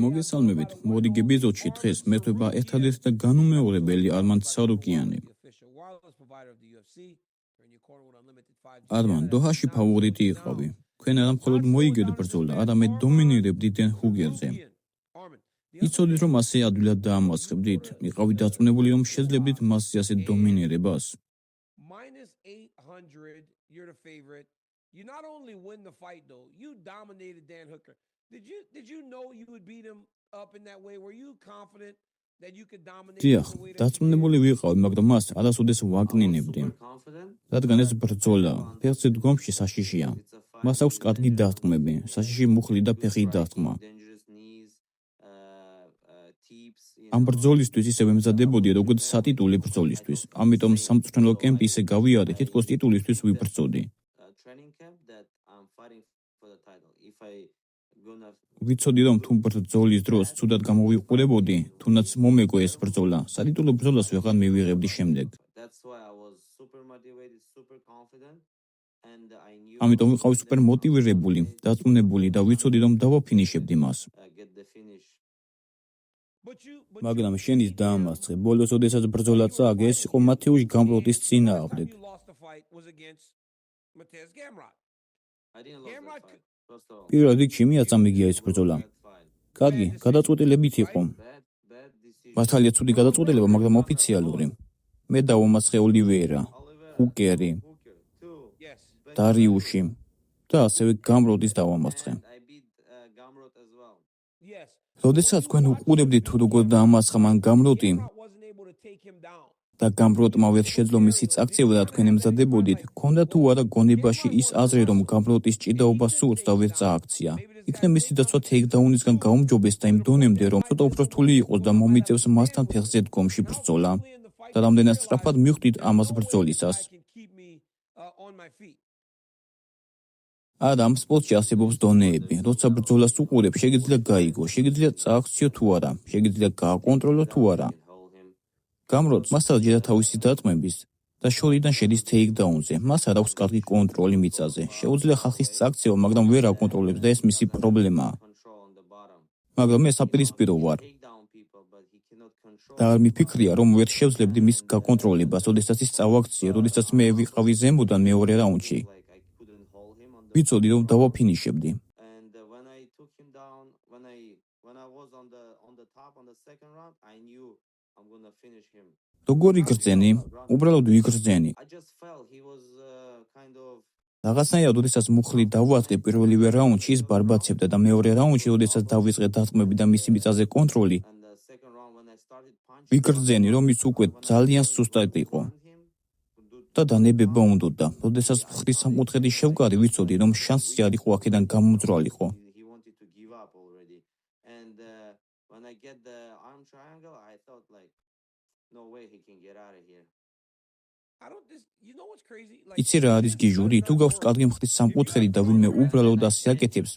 მოგესალმებით, მოდიგ ეპიზოდში დღეს მეთვება ერთადერთი და განუმეორებელი არმან ცარუკიანი. არმან, დოჰაში ფავორიტი იყავი. თქვენ არა მხოლოდ მოიგეთ ბრძოლა, არამედ დომინირებდი დენ ჰუგერზე. იცოდით, რომ ასე ადვილად დაამარცხებდით, იყავით დარწმუნებული, რომ შეძლებდით მასზე ასე დომინირებას. -800, you're the favorite. You not only win the fight though, you dominated Dan Hooker. Did you know you would beat him up in that way? Were you confident that you could dominate him? დარწმუნებული ვიყავი, მაგრამ მას არასოდეს ვაკნინებდი. რადგან ეს ბრძოლა ფეხზე დგომში საშიშია. მას აქვს კარგი დარტყმები, საშიში მუხლი და ფეხი დარტყმა. ამ ბრძოლისთვის ისევე მზადებოდი, როგორც სატიტული ბრძოლისთვის. ამიტომ სამწვრთნელო კემპი ისე გავიარე, თითქოს ტიტულისთვის ვიბრძოდი. ვიცოდი, რომ თუ ბრძოლის დროს ცუდად გამოვიყურებოდი, თუნდაც მომეგო ეს ბრძოლა, სატიტულო ბრძოლას ვეღარ მივიღებდი შემდეგ. ამიტომ ვიყავი სუპერ მოტივირებული, დარწმუნებული და ვიცოდი, რომ დავაფინიშებდი მას. მაგრამ შენის დაამარცხე. ბოლოს, ოდესაც ბრძოლა წააგე, ეს იყო მათეუშ გამროტის წინააღმდეგ. პირველ რიგში მიაწამიგია ეს ბრძოლა. კარგი, გადაწყვეტილებით იყო. მართალია ცუდი გადაწყვეტილება, მაგრამ ოფიციალური. მე დავამარცხე ოლივეირა, ჰუკერი, დარიუში და ასევე გამროტის დავამარცხე. როდესაც თქვენ უყურებდით თუ როგორ დაამარცხა მან გამროტი და გამროტმა ვერ შეძლო მისი წაქცევა და თქვენ ემზადებოდით, გქონდა თუ არა გონებაში ის აზრი, რომ გამროტის ჭიდაობა სურს და ვერ წააქცია. იქნებ მისი დაცვა თეიქდაუნისგან გაუმჯობეს და იმ დონემდე, რომ ცოტა უფრო რთული იყოს და მომიწევს მასთან ფეხზე დგომში ბრძოლა. და რამდენად სწრაფად მივხვდით ამას ბრძოლისას. ამ სპორტში არსებობს დონეები. როცა ბრძოლას უყურებ, შეგიძლია გაიგო, შეგიძლია წააქციო თუ არა, შეგიძლია გააკონტროლო თუ არა. გამროტს მას აჯერა თავისი დარტყმების და შორიდან შედის თეიქდაუნზე. მას არ აქვს კარგი კონტროლი მიწაზე. შეუძლია ხალხის წაქცევა, მაგრამ ვერ აკონტროლებს და ეს მისი პრობლემაა. მაგრამ მე საპირისპირო ვარ. და არ მიფიქრია, რომ ვერ შევძლებდი მის გაკონტროლებას, როდესაც ის წავაქციე, როდესაც მე ვიყავი ზემოდან მეორე რაუნდში. ვიცოდი, რომ დავაფინიშებდი. როგორ იგრძენი? უბრალოდ ვიგრძენი. რაღაცნაირად, როდესაც მუხლი დავუატყე პირველივე რაუნდში, ის ბარბაცებდა და მეორე რაუნდში, როდესაც დავიწყე დარტყმები და მისი მიწაზე კონტროლი, ვიგრძენი, რომ ის უკვე ძალიან სუსტად იყო. და დანებება უნდოდა. როდესაც მხრის სამკუთხედი შევკარი, ვიცოდი, რომ შანსი არ იყო აქედან გამოძრალიყო. იცი რა არის გიჟური? თუ გაქვს კარგი მხრის სამკუთხედი და ვინმე უბრალოდ ასე აკეთებს,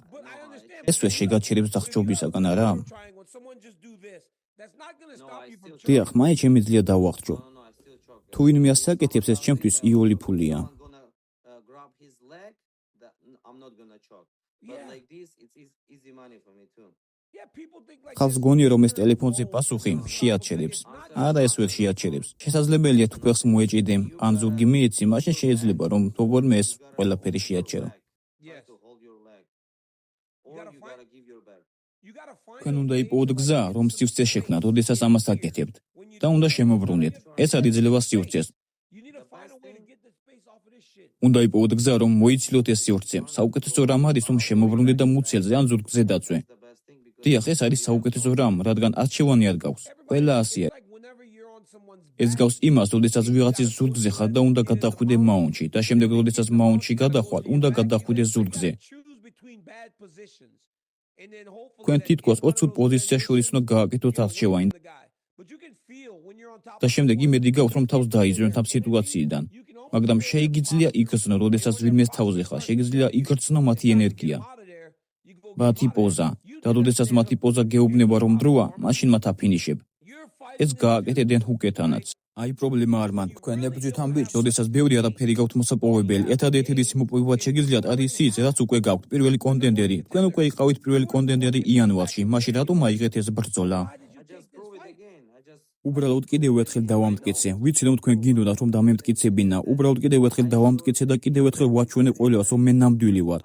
ეს ვერ შეგაჩერებს დახჭობისაგან, არა? დიახ, მაინც შემიძლია დავახჭო. თუ ვინმე ასე აკეთებს, ეს ჩემთვის იოლი ფულია. ხალხს გონია, რომ ეს ტელეფონზე პასუხი შეაჩერებს. არა, ეს ვერ შეაჩერებს. შესაძლებელია თუ ფეხს მოეჭიდე, ან ზურგი მიეცი, მაშინ შეიძლება, რომ თողორმე ეს ყველაფერი შეაჩერო. თქვენ უნდა იპოვოთ გზა, რომ სივრცე შექმნათ, როდესაც ამას აკეთებთ. და უნდა შემოbrunეთ. ეს არ იძლევა სივრცეს. უნდა იპოვოთ გზა, რომ მოიცილოთ ეს სივრცე. საუკეთესო რამ არის, რომ შემოbrunდეთ და მუცელზე ან ზურგზე დაწვე. დიახ, ეს არის საუკეთესო რამ, რადგან არჩევანი არ გაქვს. ყველა ასია. ეს გავს იმას, როდესაც ვიღაცის ზურგზე ხარ და უნდა გადახვიდე მაუნტში და შემდეგ როდესაც მაუნტში გადახვალ, უნდა გადახვიდე ზურგზე. თქვენ თითქოს 20 პოზიციას შორის უნდა გააკეთოთ არჩევანი. და შემდეგ იმედი გაქვთ, რომ თავს დაიძვენთ ამ სიტუაციიდან. მაგრამ შეიგიძლია იგრძნო, როდესაც ვინმეს თავზე ხარ, შეიგიძლია იგრძნო მათი ენერგია. მათი პოზა. და როდესაც მათი პოზა გეუბნება, რომ დროა, მაშინ მათ აფინიშებ. ეს გააკეთე დენ ჰუკერთანაც. აი პრობლემა არ მან. თქვენ ნებრძვით ამ ბიჭს, როდესაც ბევრი არაფერი გაქვთ მოსაპოვებელი, ერთადერთი რისი მოპოვება შეგიძლიათ არის ის, რაც უკვე გაქვთ, პირველი კონტენდერი. თქვენ უკვე იყავით პირველი კონტენდერი იანვარში, მაშინ რატომ აიღეთ ეს ბრძოლა? უბრალოდ კიდევ ერთხელ დავამტკიცე. ვიცი რომ თქვენ გინდოდათ რომ დამემტკიცებინა. უბრალოდ კიდევ ერთხელ დავამტკიცე და კიდევ ერთხელ ვაჩვენე ყველას რომ მე ნამდვილი ვარ.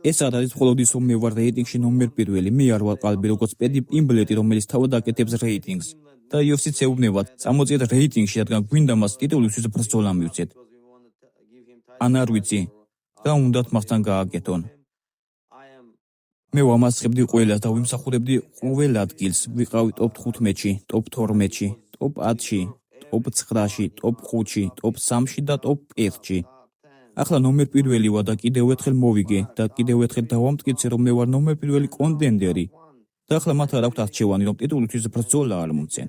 ეს არ არის მხოლოდ ის რომ მე ვარ რეიტინგში ნომერ პირველი, მე არ ვარ ყალბი როგორც პედი პიმბლეტი რომელიც თავად აკეთებს რეიტინგს. და UFC-ც ეუბნებათ, წამოწიეთ რეიტინგში, რადგან გვინდა მას ტიტულისთვის ბრძოლა მივცეთ. ან არ ვიცი, რა უნდათ მასთან გააკეთონ. მე ვამასხებდი ყველას და ვიმსახურებდი ყოველ ადგილს. ვიყავი ტოპ 15-ში, ტოპ 12-ში, ტოპ 10-ში, ტოპ 9-ში, ტოპ 5-ში, ტოპ 3-ში და ტოპ 1-ში. ახლა ნომერ პირველი ვარ და კიდევ ერთხელ მოვიგე და კიდევ ერთხელ დავამტკიცე რომ მე ვარ ნომერ პირველი კონტენდერი. და ახლა მათ არ აქვთ არჩევანი რომ ტიტულისთვის ბრძოლა არ მომცენ.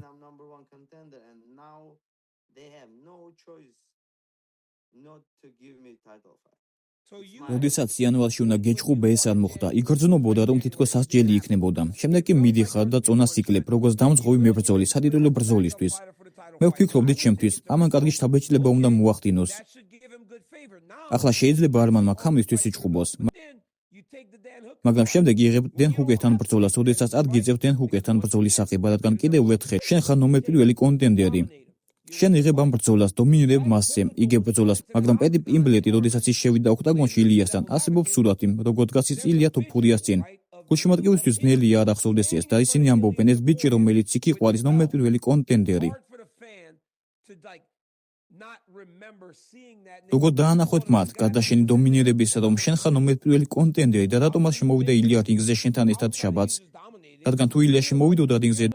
როდესაც იანვარში უნდა გეჭყუბე ეს არ მოხდა. იგრძნობოდა რომ თითქოს 100 ჯელი იქნებოდა. შემდეგ კი მიდიხარ და წონას იკლებ როგორც დამზღვევი მებრძოლი სადიდულო ბრძოლისთვის. მე ვფიქრობდი ჩემთვის, ამან კარგი შთაბეჭდილება უნდა მოახდინოს. ახლა შეიძლება არმანმა ქამისთვის იჭყუბოს. მაგრამ შემდეგ იღებ დენ ჰუკერთან ბრძოლას, როდესაც არ გიწევ დენ ჰუკერთან ბრძოლის აღება, რადგან კიდევ ერთხელ შენ ხარ ნომერ პირველი კონტენდერი. შენ იღებ ამ ბრძოლას, დომინირებ მასზე, იგებ ბრძოლას, მაგრამ პედი პიმბლეტი, როდესაც ის შევიდა ოქტაგონში ილიასთან, არსებობს სურათი, როგორ დგას ის ილია თოფურიას წინ. გულშემატკივრისთვის ძნელია არ ახსოვდეს ეს და ისინი ამბობენ, ეს ბიჭი, რომელიც იქ იყო, არის ნომერ პირველი კონტენდერი. როგორ დაანახოთ მათ, გარდა შენი დომინირებისა, რომ შენ ხარ ნომერ პირველი კონტენდერი და რატომ არ შემოვიდა ილია რინგზე შენთან ერთად შაბათს? რადგან თუ ილია შემოვიდოდა რინგზე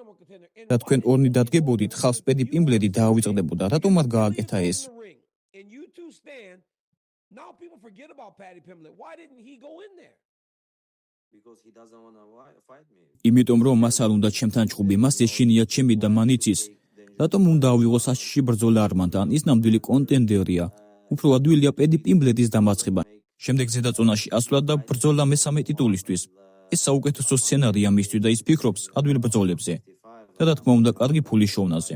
და თქვენ ორნი დადგებოდით, ხალხს პედი პიმბლეტი დაავიწყდებოდა. რატომ არ გააკეთა ეს? იმიტომ რომ მას არ უნდა ჩემთან ჭყუბი, მას ეშინია ჩემი და მან იცის. რატომ უნდა ავიღოს აშში ბრძოლა არმანთან? ის ნამდვილი კონტენდერია. უფრო ადვილია პედი პიმბლეტის დამარცხება. შემდეგ ზედაწონაში ასვლა და ბრძოლა მესამე ტიტულისთვის. ეს საუკეთესო სცენარია მისთვის და ის ფიქრობს ადვილ ბრძოლებზე. და რა თქმა უნდა, კარგი ფულის შოვნაზე.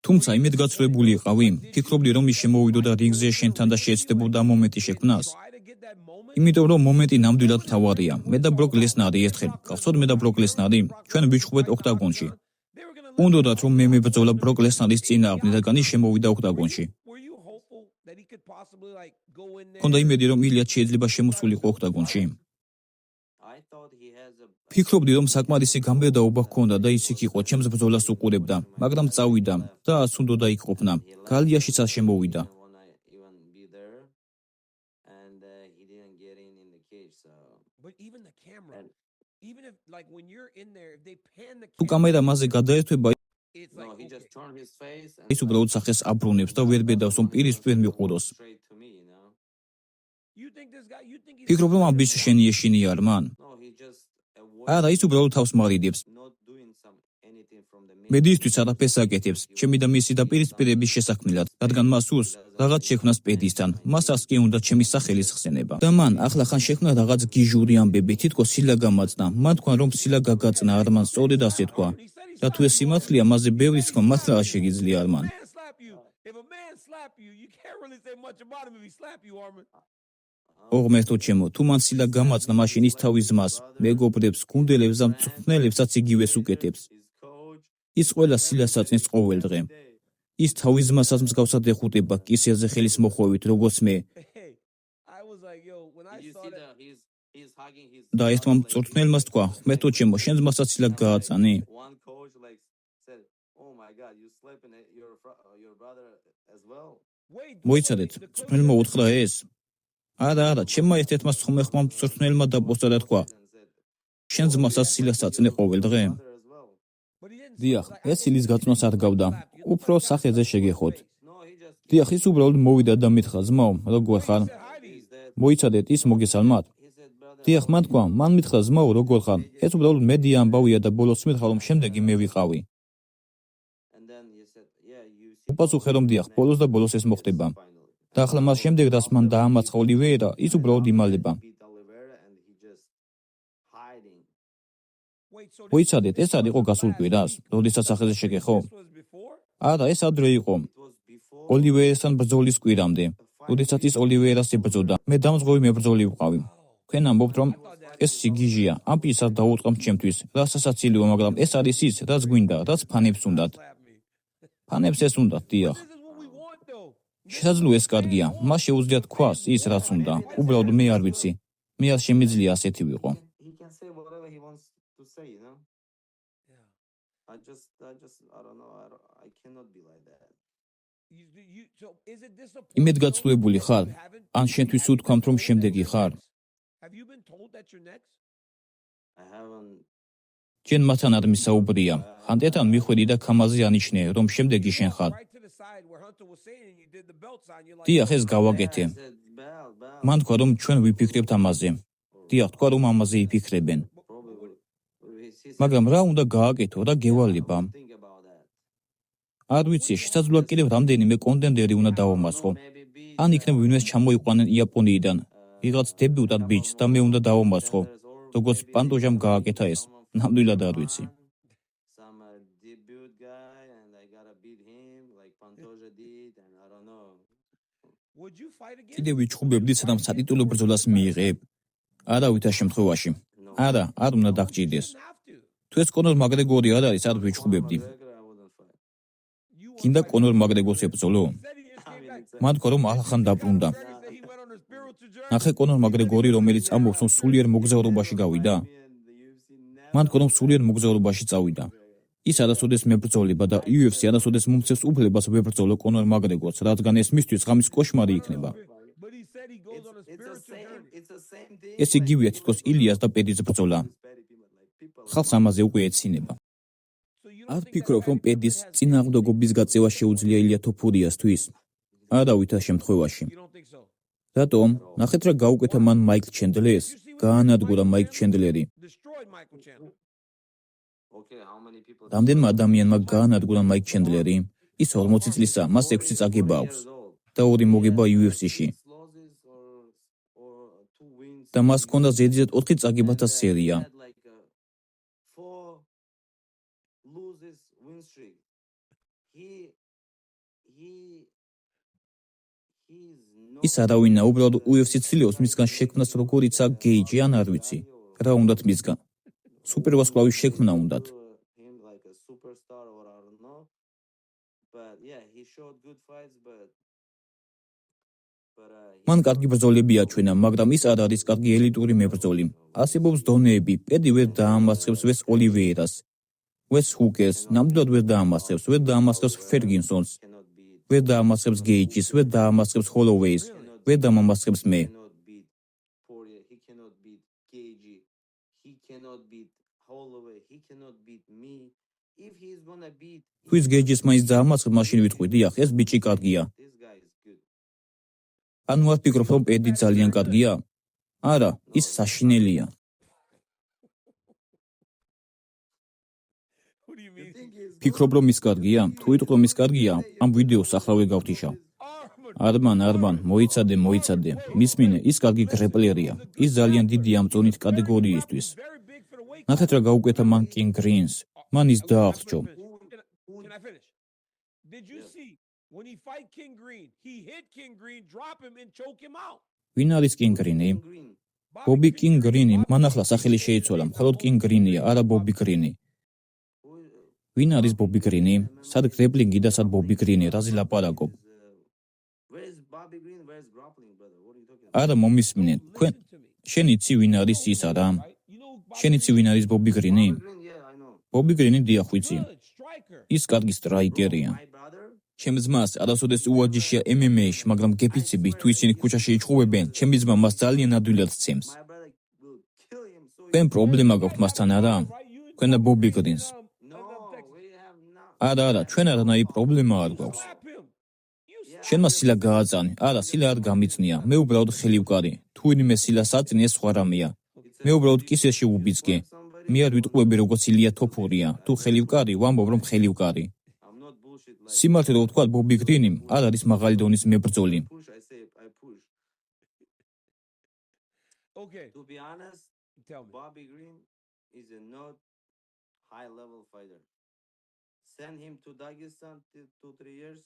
თუმცა იმედ გაცრუებული იყავი, ფიქრობდი რომ ის შემოვიდოდა რინგზე შენთან და შეეცდებოდა მომენტი შექმნას. იმიტომ რომ მომენტი ნამდვილად მთავარია. მე და ბროკ ლესნარი ერთხელ, გახსოვთ მე და ბროკ ლესნარი, ჩვენ ვიჭყობეთ ოქტაგონში. უნდათ რომ მე მებრძოლა ბროკ ლესნარის წინააღმდეგ, რადგან ის შემოვიდა ოქტაგონში. ქონდა იმედი რომ ილია შეიძლება შემოსულიყო ოქტაგონში. ფიქრობდი რომ საკმარისი გამბედაობა ჰქონდა და ის იქ იყო, ჩემს ბრძოლას უყურებდა, მაგრამ წავიდა და ას უნდოდა იქ ყოფნა. გალიაში არ შემოვიდა. თუ კამერა მასზე გადაერთვება, ის უბრალოდ სახეს აბრუნებს და ვერ ბედავს რომ პირისპირ მიყუროს. ფიქრობ რომ ამ ბიჭს შენი ეშინია არ მან? არა, ის უბრალოდ თავს მარიდებს. მედიისთვის არაფერს აკეთებს, ჩემი და მისი დაპირისპირების შესაქმნელად, რადგან მას სურს რაღაც შექმნას პედისთან, მას ას კი უნდა ჩემი სახელის ხსენება. და მან ახლა ხან შექმნა რაღაც გიჟური ამბები, თითქოს სილა გამაწნა. მან თქვა რომ სილა გაგაწნა, არ მან სწორედ ასე თქვა. და თუ ეს სიმართლეა, მასზე ბევრი თქვა, მართლა არ შეგიძლია არ მან. ოღმერთო ჩემო, თუ მან სილა გამაწნა, მაშინ ის თავის ძმას, მეგობრებს, გუნდელებს და მწვრთნელებსაც იგივეს უკეთებს. ის ყველა სილას აწნის ყოველ დღე. ის თავის ძმასაც მსგავსად ეხუტება კისერზე ხელის მოხვევით, როგორც მე. და ერთმა მწვრთნელმაც თქვა, ხმერთო ჩემო, შენ ძმასაც სილა გააწანი? მოიცადეთ, მწვრთნელმა უთხრა ეს? არა, ჩემმა ერთ-ერთმა სხმეხმა მწვრთნელმა დაპოსტა და თქვა, შენ ძმასაც სილას აწნე ყოველ დღე? დიახ, ეს სილის გაწნას არ გავდა, უფრო სახეზე შეგეხოთ. დიახ, ის უბრალოდ მოვიდა და მითხრა, ძმაო, როგორ ხარ? მოიცადეთ, ის მოგესალმათ? დიახ, მან თქვა, მან მითხრა, ძმაო, როგორ ხარ? ეს უბრალოდ მედია ამბავია და ბოლოს მითხრა, რომ შემდეგი მე ვიყავი. უპასუხე რომ დიახ, ბოლოს და ბოლოს ეს მოხდება. და ახლა მას შემდეგ, რაც მან დაამარცხა ოლივეირა, ის უბრალოდ იმალება. მოიცადეთ, ეს არ იყო გასულ კვირას, როდესაც ახაზე შეგეხო? არა, ეს ადრე იყო. ოლივეირასთან ბრძოლის კვირამდე, როდესაც ის ოლივეირას ებრძოდა. მე დამზღვევი მებრძოლი ვყავი. თქვენ ამბობთ, რომ ეს სიგიჟია, ამ პირს არ დაუწყამთ ჩემთვის, რასაც ილივო, მაგრამ ეს არის ის, რაც გვინდა, რაც ფანებს უნდათ. ფანებს ეს უნდათ, დიახ. შესაძლოა ეს კარგია, მას შეუძლია თქვას ის, რაც უნდა. უბრალოდ მე არ ვიცი. მე არ შემიძლია ასეთი ვიყო. იმედგაცრუებული ხარ? ან შენთვის უთქვამთ, რომ შემდეგი ხარ? ჯენ მათთან არ მისაუბრია. ხანტეთან მიხვედი და ქამაზე ანიშნე, რომ შემდეგი შენ ხარ. დიახ, ეს გავაკეთე. მან თქვა, რომ ჩვენ ვიფიქრებთ ამაზე. დიახ, თქვა, რომ ამაზე იფიქრებენ. მაგრამ რა უნდა გააკეთო, რა გევალება? არ ვიცი, შესაძლოა კიდევ რამდენიმე კონტენდერი უნდა დავამარცხო. ან იქნებ ვინმეს ჩამოიყვანენ იაპონიიდან, ვიღაც დებიუტად ბიჭს და მე უნდა დავამარცხო. როგორც პანტოჟამ გააკეთა ეს. ნამდვილად არ ვიცი. კიდევ ვიჩხუბებდი, სანამ სატიტულო ბრძოლას მიიღებ? არავითარ შემთხვევაში. არა, არ უნდა დაგჭირდეს. თუ ეს კონორ მაგრეგორი არ არის, არ ვიჩხუბებდი. გინდა კონორ მაგრეგორს ებრძოლო? მან თქვა, რომ ახლა დაბრუნდა. ნახე კონორ მაგრეგორი, რომელიც ამბობს, რომ სულიერ მოგზაურობაში გავიდა. მან თქვა, რომ სულიერ მოგზაურობაში წავიდა. ის არასოდეს მებრძოლება და UFC არასოდეს მომცეს უფლებას ვებრძოლო კონორ მაგრეგორს, რადგან ეს მისთვის ღამის კოშმარი იქნება. ეს იგივეა თითქოს ილიას და პედის ბრძოლა. ხალხს ამაზე უკვე ეცინება. არ ფიქრობ, რომ პედის წინააღმდეგობის გაწევა შეუძლია ილია თოფურიასთვის? არავითარ შემთხვევაში. რატომ? ნახეთ რა გაუკეთა მან მაიკლ ჩენდლერს. გაანადგურა მაიკლ ჩენდლერი. რამდენმა ადამიანმა გაანადგურა მაიკლ ჩენდლერი? ის 40 წლისაა, მას 6 წაგება აქვს და 2 მოგება UFC-ში. და მას ჰქონდა ზედიზედ 4 წაგებათა სერია. ის არავინა, უბრალოდ UFC ცდილობს მისგან შექმნას როგორიცაა გეიჯი, ან არ ვიცი. რა უნდათ მისგან? სუპერვარსკვლავის შექმნა უნდათ. მან კარგი ბრძოლები აჩვენა, მაგრამ ის არ არის კარგი ელიტური მებრძოლი. არსებობს დონეები, პედი ვერ დაამარცხებს ვეს ოლივეირას, ვეს ჰუკერს, ნამდვილად ვერ დაამარცხებს, ვერ დაამარცხებს ფერგინსონს, ვერ დაამარცხებს გეიჯის, ვერ დაამარცხებს ჰოლოვეის, ვერ დამამარცხებს მე. თუ ის გეიჯის მაინც დაამარცხებს, მაშინ ვიტყვი, დიახ, ეს ბიჭი კარგია. ანუ არ ფიქრობ, რომ პედი ძალიან კარგია? არა, ის საშინელია. ფიქრობ, რომ ის კარგია? თუ ვიტყვი, რომ ის კარგია, ამ ვიდეოს ახლა ვერ გავთიშავ. არბან, მოიცადე. მისმინე, ის კარგი გრეპლერია. ის ძალიან დიდია ამ წონით კატეგორიისთვის. ნახეთ რა გაუკეთა მან კინგ გრინს. მან ის დაახრჩო. ვინ არის კინგ გრინი? ბობი კინგ გრინი. მან ახლა სახელი შეიცვალა, მხოლოდ კინგ გრინია, არა ბობი გრინი. ვინ არის ბობი გრინი? სად გრეპლინგი და სად ბობი გრინი? რაზე ლაპარაკობ? არა, მომისმინე. შენ იცი ვინ არის ის, არა? შენ იცი ვინ არის ბობი გრინი? ბობი გრინი, დიახ, ვიცი. ის კარგი სტრაიკერია. ჩემს ძმას არასოდეს უვარჯიშია MMA-ში, მაგრამ გეფიცები, თუ ისინი ქუჩაში იჩხუბებენ, ჩემი ძმა მას ძალიან ადვილად სცემს. თქვენ პრობლემა გაქვთ მასთან, არა? თქვენ და ბობი გრინს. არა, ჩვენ არანაირი პრობლემა არ გვაქვს. შენმა სილა გააწანი. არა, სილა არ გამიწნია. მე უბრალოდ ხელი ვკარი. თუ ვინმე სილას აწნი, ეს სხვა რამეა. მე უბრალოდ კისერში ვუბიძგე. მე არ ვიტყვები როგორც ილია თოფურია. თუ ხელი ვკარი, ვამბობ რომ ხელი ვკარი. სიმართლე რო ვთქვა, ბობი გრინი არ არის მაღალი დონის მებრძოლი. Okay, To be honest, tell me. Bobby Green is a not high level fighter. Send him to Dagestan 2-3 years.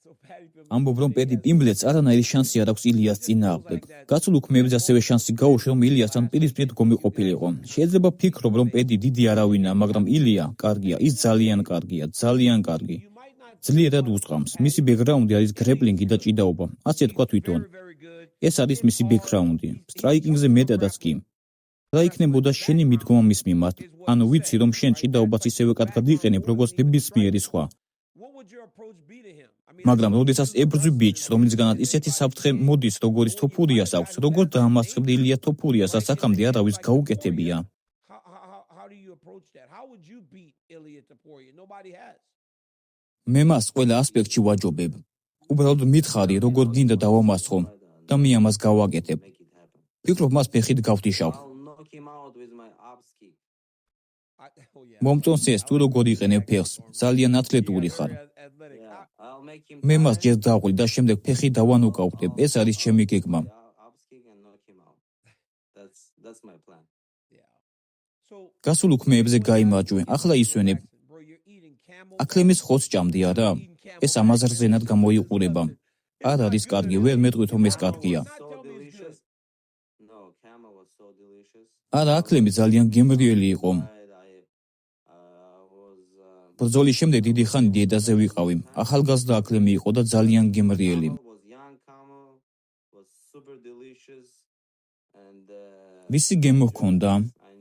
So Paddy Pimblett ამბობ რომ saying პედი that- პიმბლეტს არანაირი შანსი არ აქვს ილიას წინააღმდეგ. გაცულ უქმეებზე ასევე შანსი გაუშვი რომ ილიასთან პირისპირ გომიყოფილიყო. შეიძლება ფიქრობ რომ პედი დიდი არავინა, მაგრამ ილია კარგია, ის ძალიან კარგია, ძალიან კარგი. You might not ძლიერად უსწრამს. მისი ბექგრაუნდი არის გრეპლინგი და ჭიდაობა. ასე თქვა თვითონ. very, very good. ეს არის მისი ბექგრაუნდი. სტრაიკინგზე მეტადაც კი. რა იქნებოდა შენი მიდგომა მის მიმართ? ანუ ვიცი რომ შენ ჭიდაობას ისევე კარგად იყენებ, როგორც ნებისმიერი სხვა. What would your approach be to him? I mean, მაგრამ როდესაც ებრძვი ბიჭს, რომლისგანაც ისეთი საფრთხე მოდის, როგორც თოფურიას აქვს, როგორ დაამასწრებდი ილია თოფურიას, რაც აქამდე არავის გაუკეთებია. How do you approach that? How would you beat Ilia Topuria? Nobody has. მე მას ყველა ასპექტში ვაჯობებ. უბრალოდ მითხარი, როგორ გინდა დავამასხო და მე ამას გავაკეთებ. Make it happen. ფიქრობ მას ფეხით გავთიშავ. I'll knock him out with my abs kick. Oh, yeah. მომწონს ეს თუ როგორ იყენებ ფეხს. ძალიან ათლეტური ხარ. Athletic. Yeah, I'll make him. მე მას tired. ჯერ დავყვი და შემდეგ ფეხი დავანოკაუტებ. ეს არის ჩემი გეგმა. Yeah, abs kick and knock him out. That's my plan. Yeah. So გასულ უქმეებზე გაიმარჯვე. ახლა ისვენებ. Bro, you're eating camel. აკლემის ხოც ჭამდი არა? ეს ამაზრზენად გამოიყურება. არ არის კარგი, ვერ მეტყვით რომ ეს კარგია. So delicious. No, camel was so delicious. არა, აკლემი ძალიან გემრიელი იყო. I was ბრძოლის შემდეგ დიდი ხანი დიეტაზე ვიყავი. ახალგაზრდა აკლემი იყო და ძალიან გემრიელი. camel was young camel was super delicious and მისი გემო ჰქონდა.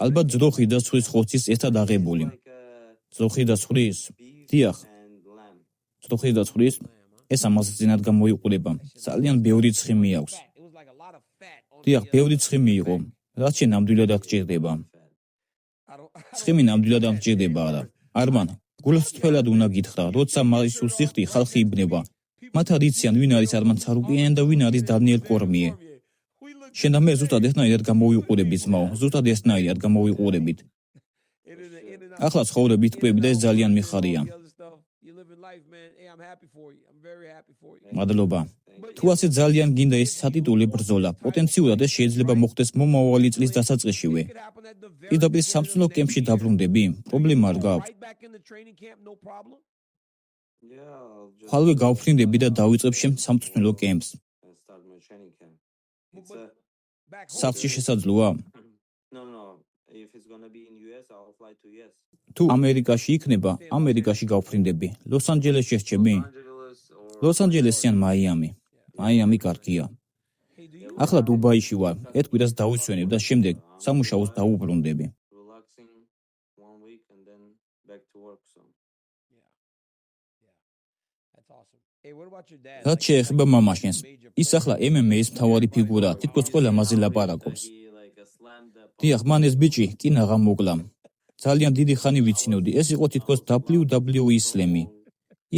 ალბათ ძროხი და ცხვრის ხორცის ერთად აღებული. ძროხი და ცხვრის? დიახ, and lamb. ძროხი და ცხვრის? ეს ამაზრზენად გამოიყურება. ძალიან ბევრი ცხიმი აქვს. It was like a lot of fat on დიახ, the, ბევრი ცხიმი იყო. რაც შენ ნამდვილად არ გჭირდება. I don't ცხიმი ნამდვილად არ გჭირდება არა. არმან, გულწრფელად უნდა გითხრა, როცა მარისულს იხდი, ხალხი იბნება. მათ არ იციან ვინ არის არმან ცარუკიანი და ვინ არის დანიელ კორმიე. შენ და მე ზუსტად ერთნაირად გამოვიყურებით ძმაო, ზუსტად ერთნაირად გამოვიყურებით. ახლა ცხოვრებით კვები და ეს ძალიან მიხარია. მადლობა. თუ ასე ძალიან გინდა ეს სატიტულე ბრძოლა, პოტენციურად ეს შეიძლება მოხდეს მომავალი წლის დასაწყისშივე. პირდაპირ სამწვრთნელო კემპში დაბრუნდები? პრობლემა არ გაქვს. Yeah, I'll just ხალვე გავფრინდები და დავიწყებ შენ სამწვრთნელო კემპს. start my training camp. It's a სახლში შესაძლოა? no. If it's gonna be in US, I'll fly to US. თუ ამერიკაში იქნება, ამერიკაში გავფრინდები. ლოს-ანჯელესში რჩები? Angeles or ლოს-ანჯელესი ან მაიამი. მაიამი კარგია. ახლა დუბაიში ვარ. ერთ კვირას დავისვენებ და შემდეგ სამუშაოს დაუბრუნდები. relaxing 1 week and then back to work soon. რაც შეეხება მამაშენს, ის ახლა MMA-ის მთავარი ფიგურაა, თითქოს ყველა მასზე ლაპარაკობს. Like a slam the დიახ, მან ეს ბიჭი კინაღა მოკლა. ძალიან დიდი ხანი ვიცინოდი, ეს იყო თითქოს WWE სლემი.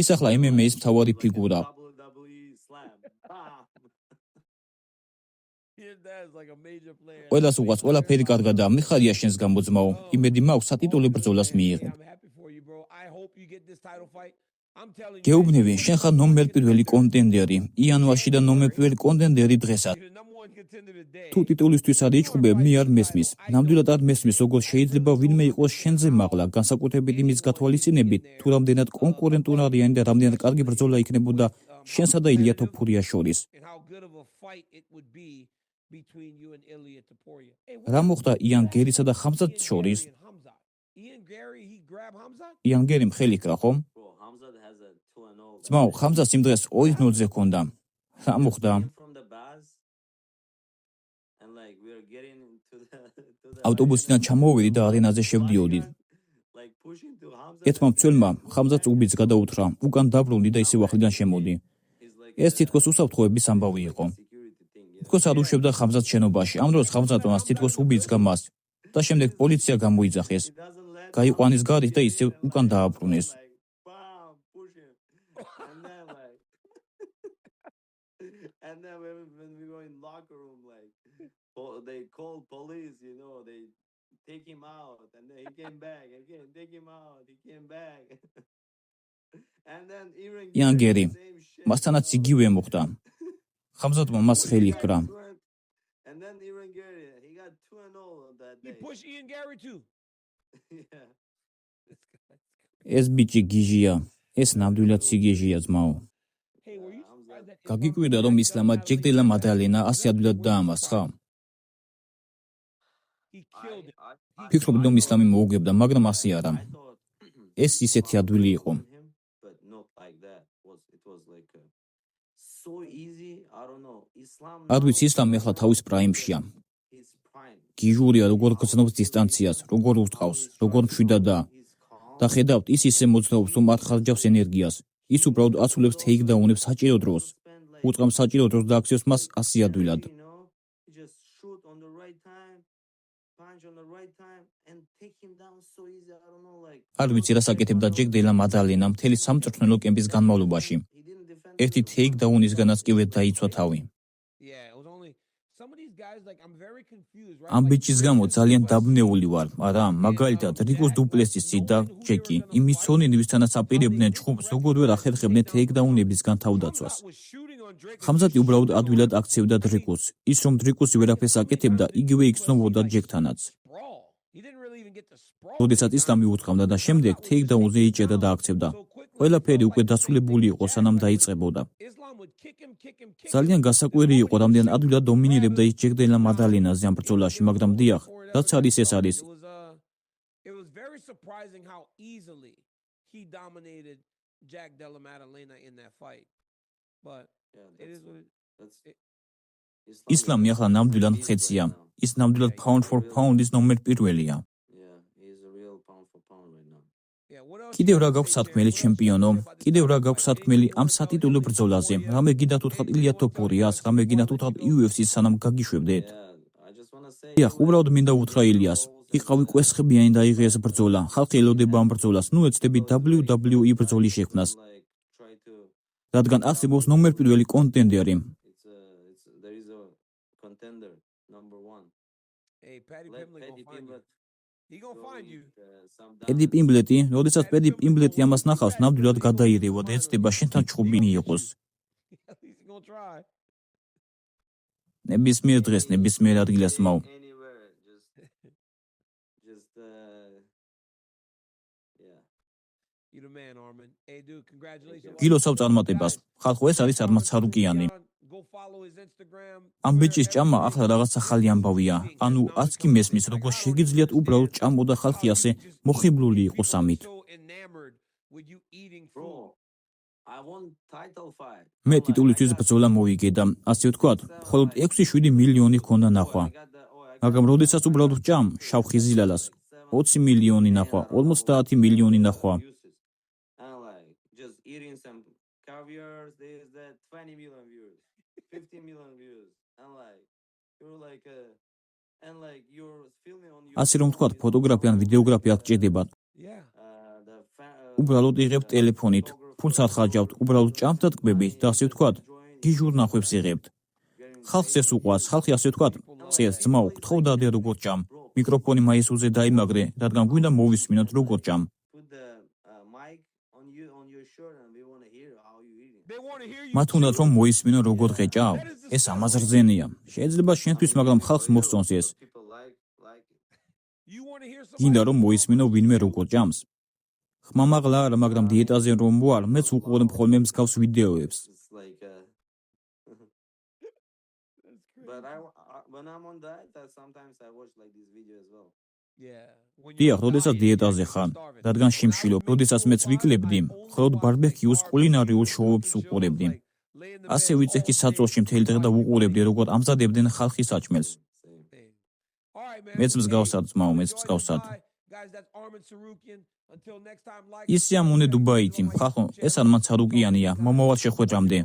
ის ახლა MMA-ის მთავარი ფიგურაა. WWE slam. Bam. ყველას უყვარს, ყველაფერი კარგადაა. მიხარია შენს გამოძმაო. იმედი მაქვს სატიტულე ბრძოლას მიიღებ. გეუბნები, შენ ხარ ნომერ პირველი კონტენდერი. იანვარში და ნომერ პირველი კონტენდერი დღესაც. თუ ტიტულისთვის არ იჩხუბებ, მე არ მესმის. ნამდვილად არ მესმის, როგორ შეიძლება ვინმე იყოს შენზე მაღლა, განსაკუთრებით იმის გათვალისწინებით, თუ რამდენად კონკურენტუნარიანი და რამდენად კარგი ბრძოლა იქნებოდა შენსა და ილია თოფურიას შორის. რა მოხდა იან გერისა და ხამზატ შორის? იან გერი მხელი კრა ხომ? Bro, Hamzat has a 2-0. ძმაო, ხამზატს იმ დღეს 2-0-ზე ჰქონდა. რა მოხდა? From the bars and like we are getting to the ავტობუსიდან ჩამოვედი და არენაზე შევდიოდი. like pushing to Hamzat. ერთმა მცველმა ხამზატს უბიც გადაუთრა. უკან დაბრუნდი და ისევ ახლიდან შემოდი. He's like ეს თითქოს უსაფრთხოების ამბავი იყო. security thing. Yeah. თითქოს არ უშვებდა ხამზატს შენობაში. ამ დროს ხამზატმა თითქოს უბიძგა მას და შემდეგ პოლიცია გამოიძახეს. He doesn't let გაიყვანის გარეთ და ისევ უკან დააბრუნეს. like bam, push him. And then like and then when we go in locker room like they call police, you know, they take him out and then he came back again, take him out, he came back. And then even იან გერი, same shit. მასთანაც იგივე მოხდა. ხამზატმა მას ხელი ჰკრა. And then Ian Gary, he got 2-0 that He day. pushed Ian Gary too. Yeah. ეს ბიჭი გიჟია, ეს ნამდვილად სიგიჟია ძმაო. Hey, were you surprised that გაგიკვირდა რომ ისლამმა ჯეკ დელა მადალენა ასე ადვილად დაამარცხა? he killed him? ფიქრობდი რომ ისლამი მოუგებდა, მაგრამ ასე არა. I thought ეს ისეთი ადვილი იყო. him, but not like that. It was like so easy. I don't know. Islam. არ ვიცი, ისლამი ახლა თავის პრაიმშია. His prime. გიჟურია, როგორ გრძნობს დისტანციას, როგორ უსტყავს, როგორ მშვიდადაა. და ხედავთ, ის ისე მოძრაობს, რომ არ ხარჯავს ენერგიას. ის უბრალოდ აცულებს თეიქდაუნებს საჭირო დროს. უწყამს საჭირო დროს და აქციოს მას ასე ადვილად. You know, you just shoot on the right time, punch on the right time, and take him down so easy. I don't know, like. არ ვიცი რა საკეთებდა ჯეკ დელა მადალენა მთელი სამწვრთნელო კემპის განმავლობაში. He didn't defend. ერთი თეიქდაუნისგანაც კიდევ დაიცვა თავი. Yeah, it was only some of these guys. Like, I'm very confused. Right? ამ Like, ბიჭის გამო ძალიან დაბნეული ვარ, არა, მაგალითად რიკოს დუპლესისი და ჯეკი, იმის ცოდნენ ვისთანაც აპირებდნენ ჩხუბს, როგორ ვერ ახერხებდნენ თეიქდაუნებისგან თავდაცვას. was shooting on Drake. ხამზატი უბრალოდ ადვილად აქცევდა დრიკოს. ის რომ დრიკოსი ვერაფერს აკეთებდა, იგივე იგრძნობოდა ჯეკთანაც. Sprawl. He didn't really even get to sprawl. როდესაც ისლამი უთხამდა და შემდეგ თეიქდაუნზე იჭერდა და აქცევდა. ყველაფერი უკვე დასრულებული იყო, სანამ დაიწყებოდა. Islam would kick him. ძალიან გასაკვირი იყო, რამდენ ადვილად დომინირებდა ის ჯეკ დელა მადალენაზე ამ ბრძოლაში, მაგრამ დიახ, რაც არის ეს არის. It was very surprising how easily he dominated Jack Della Maddalena in that fight. But Yeah, it is what it, that's. ისლამი ახლა ნამდვილად მხეცია. ის ნამდვილად pound for pound ის ნომერ პირველია. Yeah, he's a real pound for pound right now. yeah, what else? კიდევ რა გაქვს სათქმელი ჩემპიონო? კიდევ რა გაქვს სათქმელი ამ სატიტულო ბრძოლაზე? რამე გინდათ უთხრათ ილია ტოპორიას, რამე გინდათ უთხრათ UFC-ს სანამ გაგიშვებდეთ? Yeah, I just want to say. დიახ, უბრალოდ მინდა უთხრა ილიას. იყავი კვესხებიანი და იღეს ბრძოლა. ხალხი ელოდება ამ ბრძოლას. ნუ ეცდები WWE ბრძოლის შექმნას, Like try to. რადგან არსებობს ნომერ პირველი კონტენდერი. There is a contender number 1. Hey, Patty Let Pimblett Paddy gonna find you. Pimblett He gonna go find you. with, some პედი down. პიმბლეტი, როდესაც პედი პიმბლეტი ამას ნახავს, ნამდვილად გადაირევა და ეცდება შენთან ჩხუბი მიიღოს. At least he gonna try. ნებისმიერ დღეს, ნებისმიერ ადგილას მაო. Anywhere, just yeah. You the man, Armin. Hey, dude, congratulations. გილოსავ წარმატებას. ხალხო, ეს არის არმად სარუკიანი. Go follow his Instagram. ამ ბიჭის ჭამა ახლა რაღაც ახალი ამბავია. ანუ არც კი მესმის, როგორ შეგიძლიათ უბრალოდ ჭამოდა ხალხი ასე მოხიბლული იყოს ამით. So enamored with you eating food. Bro, I won title fight. მე ტიტულისთვის ბრძოლა მოვიგე და ასე ვთქვათ, მხოლოდ 6-7 მილიონი ჰქონდა ნახვა. მაგრამ როდესაც უბრალოდ ვჭამ შავ ხიზილალას, 20 მილიონი ნახვა, 50 მილიონი ნახვა. And like just eating some caviar, this that 20 million views, 50 million views, and like you're like and like you're filming on your. ასე რომ ვთქვათ, ფოტოგრაფი ან ვიდეოგრაფი აქ ჭედებათ. Yeah. უბრალოდ იღებთ ტელეფონით, ფულს არ ხარჯავთ, უბრალოდ ჭამთ და ტკბებით და ასე ვთქვათ, გიჟურ ნახვებს იღებთ. ხალხს ეს უყვარს, ხალხი ასე ვთქვათ, წეს ძმაო, გთხოვ დადე როგორ ჭამ. მიკროფონი მაისურზე დაიმაგრე, რადგან გვინდა მოვისმინოთ როგორ ჭამ. Put the mic on your shirt and we want to hear how you eating. They want to hear you. მათ უნდათ რომ მოისმინო როგორ ღეჭავ. ეს ამას რძენია. შეიძლება შენთვის, მაგრამ ხალხს მოსწონს ეს. People like it. You want to hear somebody. გინდა რომ მოისმინო ვინმე როგორ ჭამს. ხმამაღლა არა, მაგრამ დიეტაზე რომ ვარ, მეც უყურებ ხოლმე მსგავს ვიდეოებს. It's like but when I'm on diet, sometimes I watch like this video as well. Yeah. When დიახ, you're როდესაც dying, დიეტაზე you're ხარ, starving. რადგან შიმშილობ, როდესაც მეც ვიკლებდი, მხოლოდ ბარბეკიუს კულინარიულ შოუებს უყურებდი. ასე ვიწექი საწოლში მთელი დღე და უყურებდი, როგორ ამზადებდნენ ხალხის საჭმელს. მეც მსგავსად, ძმაო, მეც მსგავსად. ისე ამუნე დუბაითი, ხალხო, ეს არმად სარუკიანია, მომავალ შეხვედრამდე.